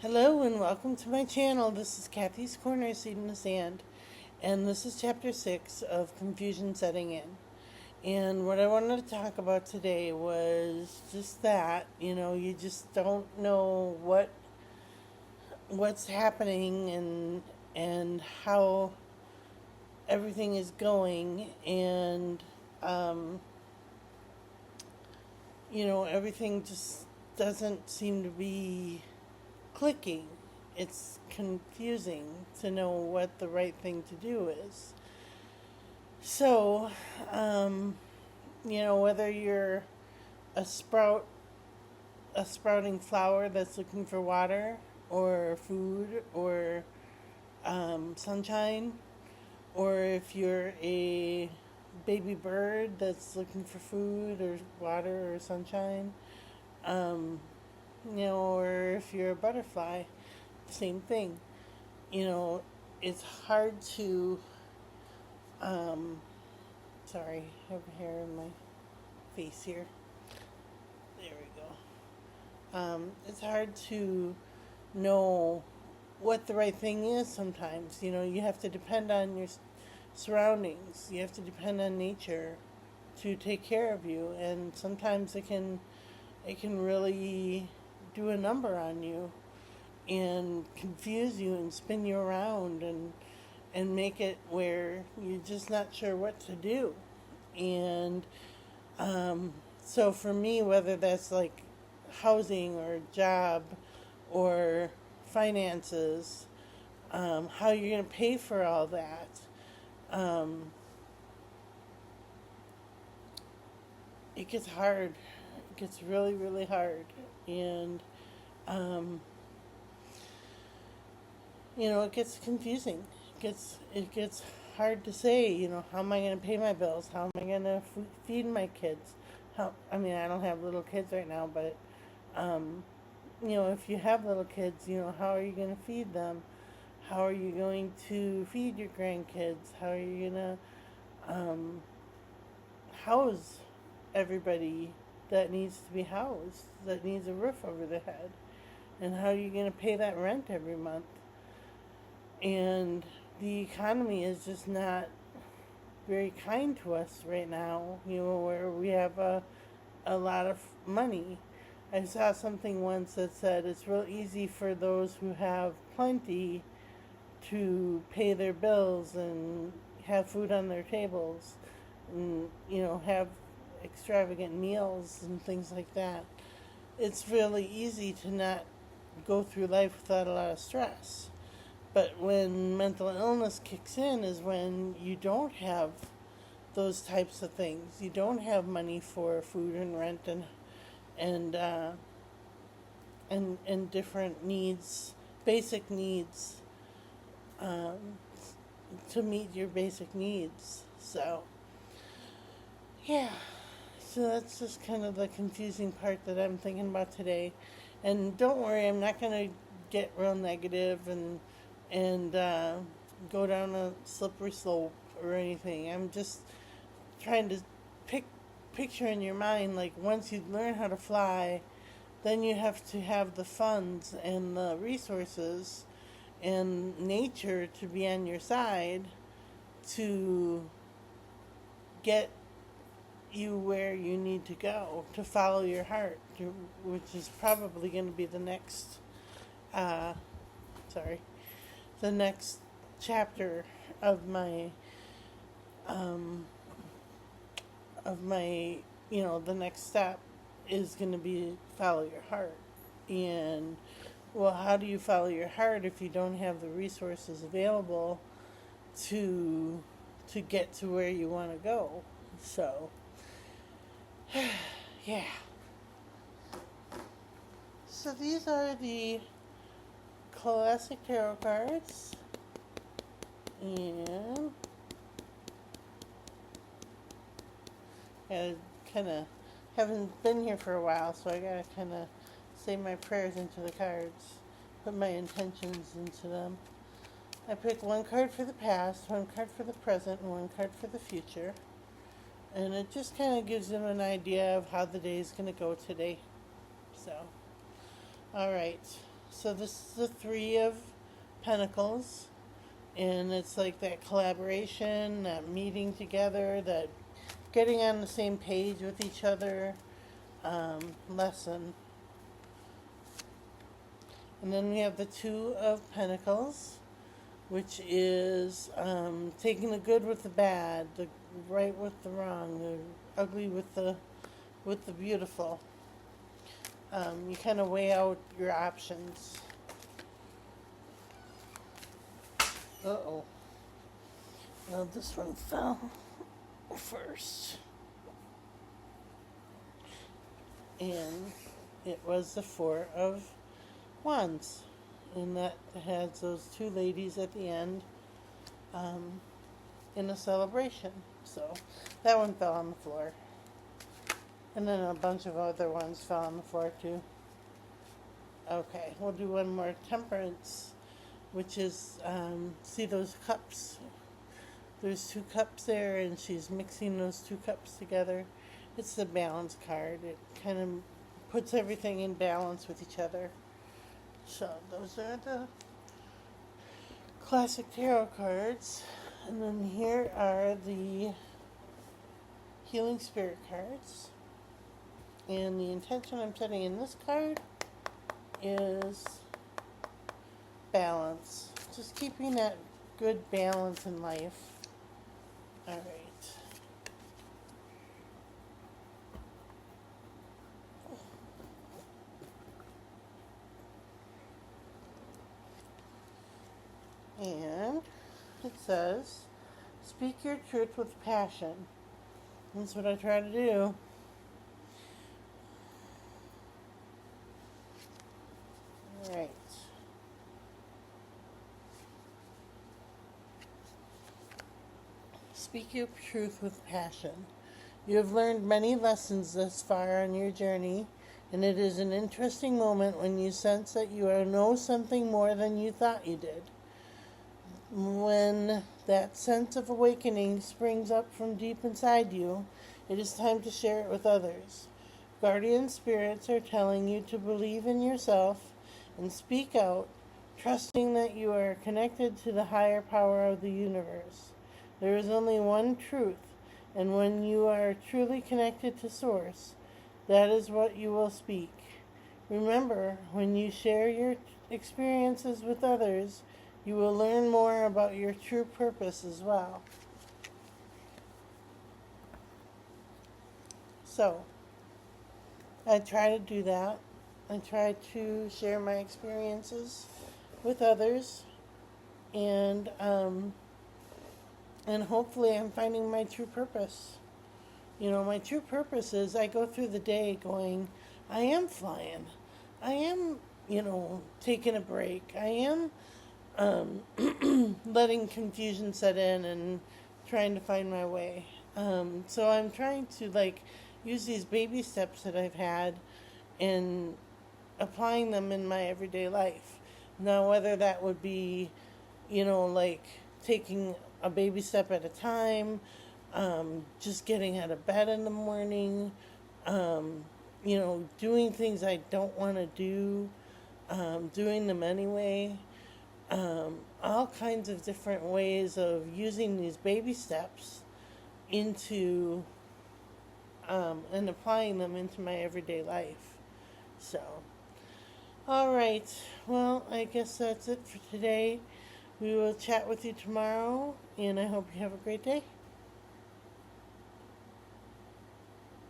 Hello and welcome to my channel. This is Kathy's Corner, Seed in the Sand, and this is chapter 6 of Confusion Setting In. And what I wanted to talk about today was just that, you just don't know what's happening and how everything is going, and everything just doesn't seem to be clicking. It's confusing to know what the right thing to do is. So, whether you're a sprouting flower that's looking for water or food or sunshine, or if you're a baby bird that's looking for food or water or sunshine, um, or if you're a butterfly, same thing. It's hard to, um, sorry, I have hair in my face here. There we go. It's hard to know what the right thing is sometimes. You have to depend on your surroundings, you have to depend on nature to take care of you, and sometimes it can really do a number on you and confuse you and spin you around and make it where you're just not sure what to do. And so for me, whether that's like housing or job or finances, how you're going to pay for all that, um, it gets hard. It gets really, really hard. And um, it gets confusing. It gets hard to say. How am I going to pay my bills? How am I going to feed my kids? I don't have little kids right now, but um, if you have little kids, how are you going to feed them? How are you going to feed your grandkids? How are you going to um, house everybody that needs to be housed, that needs a roof over their head? And how are you going to pay that rent every month? And the economy is just not very kind to us right now, where we have a lot of money. I saw something once that said it's real easy for those who have plenty to pay their bills and have food on their tables and, have extravagant meals and things like that. It's really easy to not go through life without a lot of stress. But when mental illness kicks in is when you don't have those types of things. You don't have money for food and rent and uh, and different needs, basic needs, um, to meet your basic needs. So yeah, so that's just kind of the confusing part that I'm thinking about today. And don't worry, I'm not gonna get real negative and go down a slippery slope or anything. I'm just trying to picture in your mind, like, once you learn how to fly, then you have to have the funds and the resources and nature to be on your side to get you where you need to go, to follow your heart, which is probably going to be the next uh, sorry, the next chapter of my um, the next step is going to be follow your heart. And well, how do you follow your heart if you don't have the resources available to get to where you want to go? So yeah, so these are the classic tarot cards, and I kind of haven't been here for a while, so I gotta kind of say my prayers into the cards, put my intentions into them. I pick one card for the past, one card for the present, and one card for the future. And it just kind of gives them an idea of how the day is going to go today. So, alright. So this is the Three of Pentacles, and it's like that collaboration, that meeting together, that getting on the same page with each other lesson. And then we have the Two of Pentacles, which is taking the good with the bad, the right with the wrong, the ugly with the beautiful. You kind of weigh out your options. Uh-oh. Well, this one fell first. And it was the Four of Wands. And that has those two ladies at the end in a celebration. So that one fell on the floor. And then a bunch of other ones fell on the floor too. Okay, we'll do one more. Temperance, which is, see those cups? There's two cups there, and she's mixing those two cups together. It's the balance card. It kind of puts everything in balance with each other. So those are the classic tarot cards. And then here are the healing spirit cards. And the intention I'm setting in this card is balance. Just keeping that good balance in life. All right. And it says, speak your truth with passion. That's what I try to do. All right. Speak your truth with passion. You have learned many lessons thus far on your journey, and it is an interesting moment when you sense that you know something more than you thought you did. When that sense of awakening springs up from deep inside you, it is time to share it with others. Guardian spirits are telling you to believe in yourself and speak out, trusting that you are connected to the higher power of the universe. There is only one truth, and when you are truly connected to Source, that is what you will speak. Remember, when you share your experiences with others, you will learn more about your true purpose as well. So, I try to do that. I try to share my experiences with others, and hopefully I'm finding my true purpose. You know, my true purpose is I go through the day going, I am flying. I am, taking a break. I am letting confusion set in and trying to find my way. So I'm trying to use these baby steps that I've had and applying them in my everyday life. Now, whether that would be, taking a baby step at a time, just getting out of bed in the morning, doing things I don't want to do, doing them anyway. All kinds of different ways of using these baby steps into and applying them into my everyday life. So, all right. Well, I guess that's it for today. We will chat with you tomorrow, and I hope you have a great day.